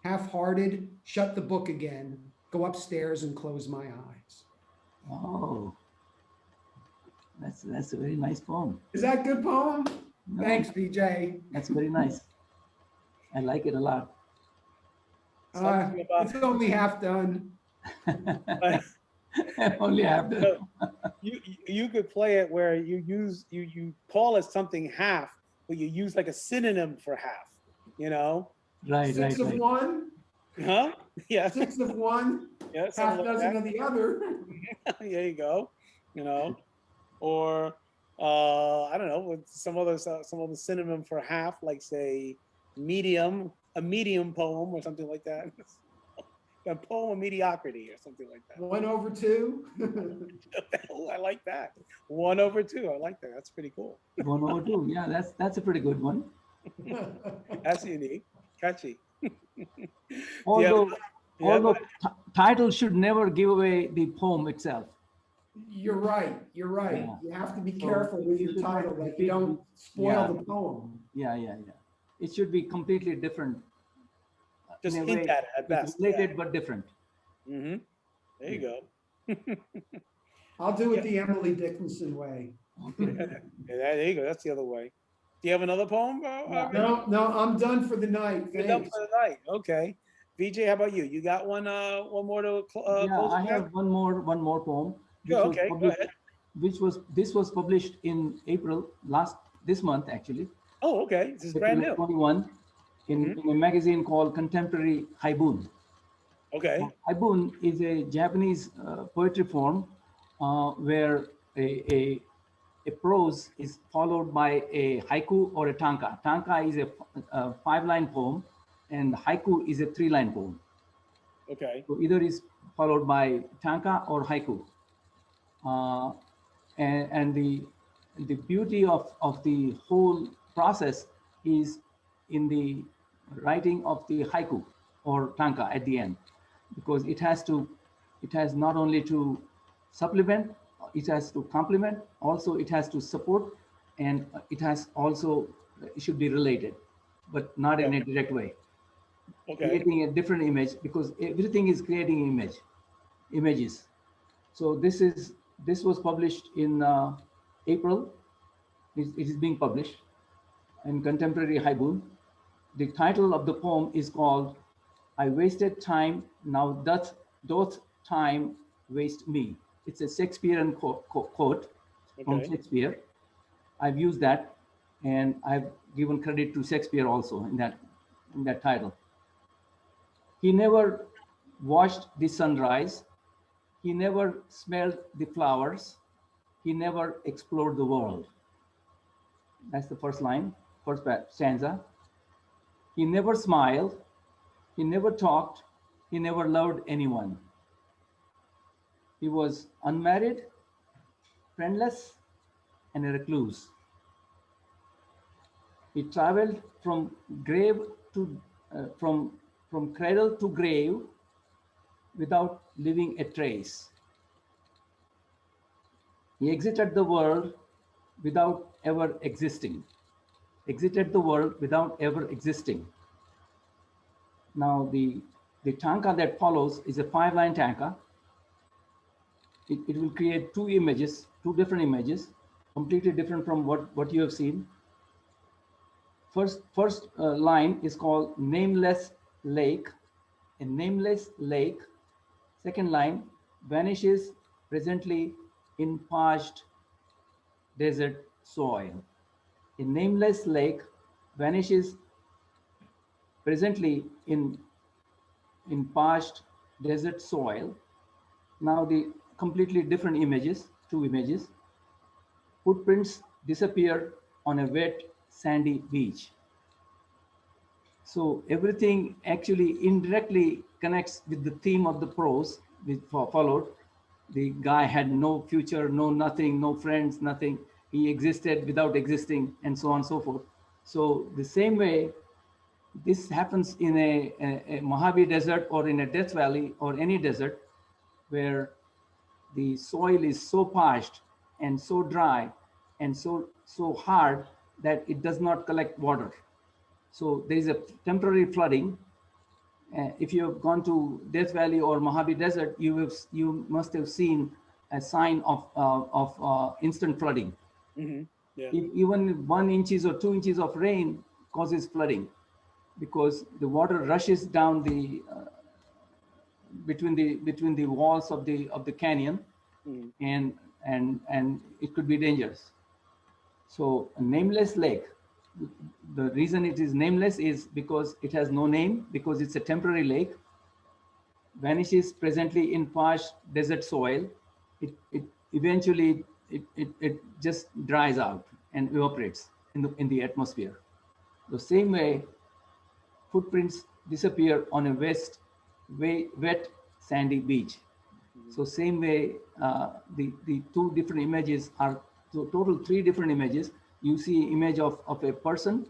Half-hearted, shut the book again, go upstairs and close my eyes. Oh, that's a very nice poem. Is that a good poem? No, Thanks, BJ. That's very nice. I like it a lot. Something about- It's only half done. Only after. So, you could play it where you call it something half, but you use like a synonym for half, you know? Right. Six of one, Huh? Yeah. 6 of one, Yeah, half something like dozen that. of the other. There you go. You know, or I don't know, with some other synonym for half, like say medium, a medium poem or something like that. A poem of mediocrity or something like that. 1/2. Oh, I like that. 1/2. I like that. That's pretty cool. 102. Yeah, that's a pretty good one. That's unique. Catchy. Although, Yeah, although title should never give away the poem itself. You're right. You're right. Yeah. You have to be So careful with you your should not title that repeat you don't spoil Yeah. the poem. Yeah. It should be completely different. just in a hint way. at it at It's best. related but different. Mm-hmm. There you go. I'll do it the Emily Dickinson way. Okay. Yeah, there you go. That's the other way. Do you have another poem? Yeah. No, I'm done for the night. You're done Thanks. for the night. Okay. VJ, how about you? You got one more to Yeah, close I with? have one more poem. Sure, okay, go ahead. This was published in April this month actually. Oh, okay. This is brand new. 21 in a magazine called Contemporary Haibun. Okay. Haibun is a Japanese poetry form where a prose is followed by a haiku or a tanka. Tanka is a 5-line poem, and haiku is a 3-line poem. Okay. So either is followed by tanka or haiku. And the beauty of the whole process is in the writing of the haiku or tanka at the end, because it has not only to supplement, it has to complement, also it has to support, and it should be related, but not in a direct way. Okay. Creating a different image, because everything is creating images. So this was published in April. It is being published in Contemporary Haibun. The title of the poem is called "I Wasted Time, Now Doth Time Waste Me." It's a Shakespearean quote from Okay. Shakespeare. I've used that, and I've given credit to Shakespeare also in that title. He never watched the sunrise. He never smelled the flowers. He never explored the world. That's the first line, first stanza. He never smiled. He never talked. He never loved anyone. He was unmarried, friendless, and a recluse. He traveled from grave to from cradle to grave without leaving a trace. He exited the world without ever existing. Exited the world without ever existing. Now the tanka that follows is a 5-line tanka. It will create two images, two different images, completely different from what you have seen. First line is called Nameless Lake. A nameless lake. Second line, vanishes presently in parched desert soil. A nameless lake vanishes presently in parched desert soil. Now the completely different images, two images. Footprints disappear on a wet sandy beach. So everything actually indirectly connects with the theme of the prose which followed. The guy had no future, no nothing, no friends, nothing. He existed without existing, and so on and so forth. So the same way, this happens in a Mojave Desert or in a Death Valley or any desert where the soil is so parched and so dry and so hard that it does not collect water. So there is a temporary flooding. If you have gone to Death Valley or Mojave Desert, you must have seen a sign of instant flooding. Mm-hmm. Yeah. If even 1 inches or 2 inches of rain causes flooding, because the water rushes down the between the walls of the canyon, Mm-hmm. and it could be dangerous. So a nameless lake, the reason it is nameless is because it has no name, because it's a temporary lake, vanishes presently in parched desert soil. It eventually it just dries out and evaporates in the atmosphere. The same way, footprints disappear on a wet sandy beach. So same way, the two different images are, so total 3 different images. You see image of a person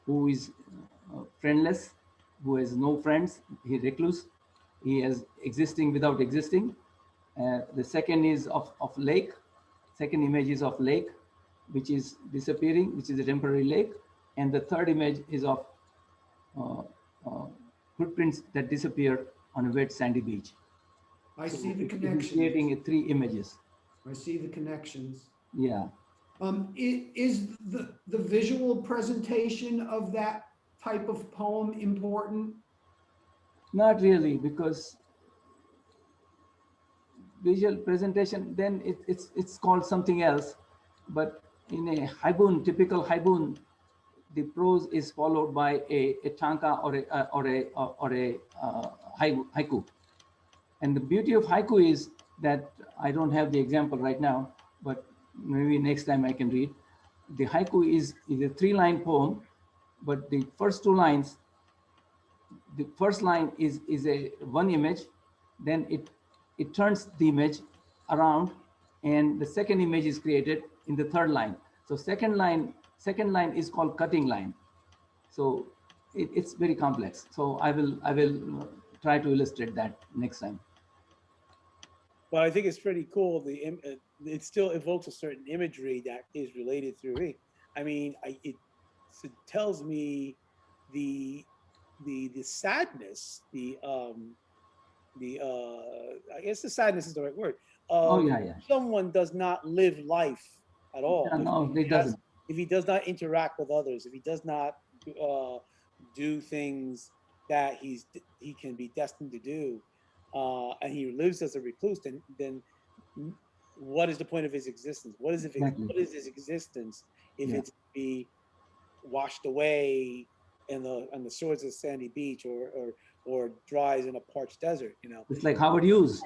who is friendless, who has no friends, he recluse, he is existing without existing. The second is of lake, second image is of lake, which is disappearing, which is a temporary lake. And the third image is of uh, uh, footprints that disappear on a wet sandy beach. I So see the it is connection. creating 3 images. I see the connections. Yeah. Is the visual presentation of that type of poem important? Not really, because visual presentation, then it's called something else. But in a haibun, typical haibun, the prose is followed by a tanka or a haiku. And the beauty of haiku is that, I don't have the example right now, but maybe next time I can read. The haiku is a 3-line poem, but the first 2 lines, the first line is a one image, then it turns the image around, and the second image is created in the third line. So second line is called cutting line. So it's very complex. So I will try to illustrate that next time. Well, I think it's pretty cool. It still evokes a certain imagery that is related through it. I mean, it tells me the the sadness, I guess the sadness is the right word, Oh of yeah, yeah. someone does not live life at all. Yeah, no, it doesn't. If he does not interact with others, if he does not uh, do things that he can be destined to do, and he lives as a recluse, then what is the point of his existence? Exactly. What is his existence if Yeah. it's to be washed away on the shores of sandy beach, or dries in a parched desert? It's like Howard Hughes.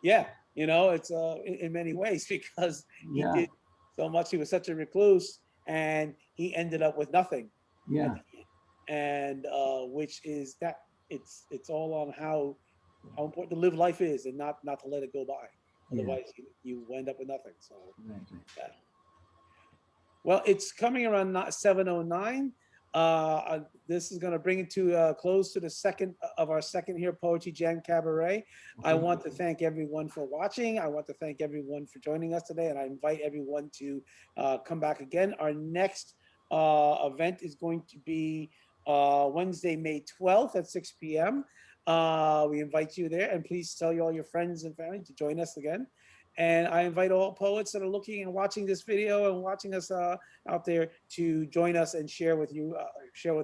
Yeah, it's in many ways, because he Yeah. did so much. He was such a recluse, and he ended up with nothing at Yeah. the end. And which is that it's all on how important to live life is, and not to let it go by. Yeah. Otherwise, you end up with nothing. So Right. yeah. Well, it's coming around 7:09. This is going to bring it to close to the second of our second here Poetry Jam Cabaret. I want to thank everyone for watching. I want to thank everyone for joining us today, and I invite everyone to come back again. Our next event is going to be Wednesday, May 12th at 6 p.m. We invite you there, and please tell all your friends and family to join us again. And I invite all poets that are looking and watching this video and watching us out there to join us and share with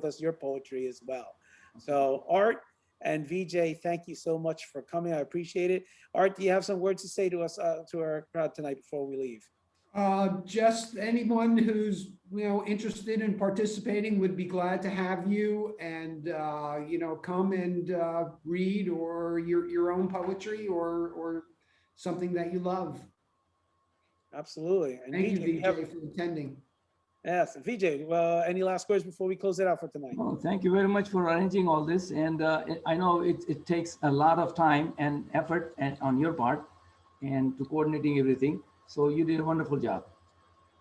us your poetry as well. So Art and Vijay, thank you so much for coming. I appreciate it. Art, do you have some words to say to us, to our crowd tonight before we leave? Just anyone who's interested in participating would be glad to have you, and come and read or your own poetry or something that you love. Absolutely. And Thank Vijay, you, Vijay, for attending. Yes, Vijay, any last words before we close it out for tonight? Oh, thank you very much for arranging all this. And I know it takes a lot of time and effort on your part and to coordinating everything. So you did a wonderful job.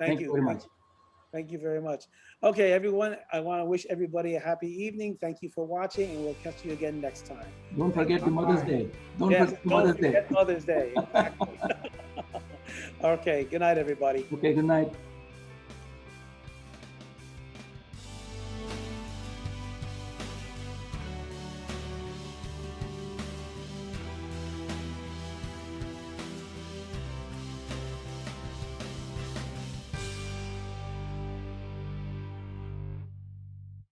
Thank you very much. Thank you very much. Okay, everyone, I want to wish everybody a happy evening. Thank you for watching, and we'll catch you again next time. Don't forget the Mother's Day. Don't forget Mother's Day. Exactly. Okay, good night, everybody. Okay, good night.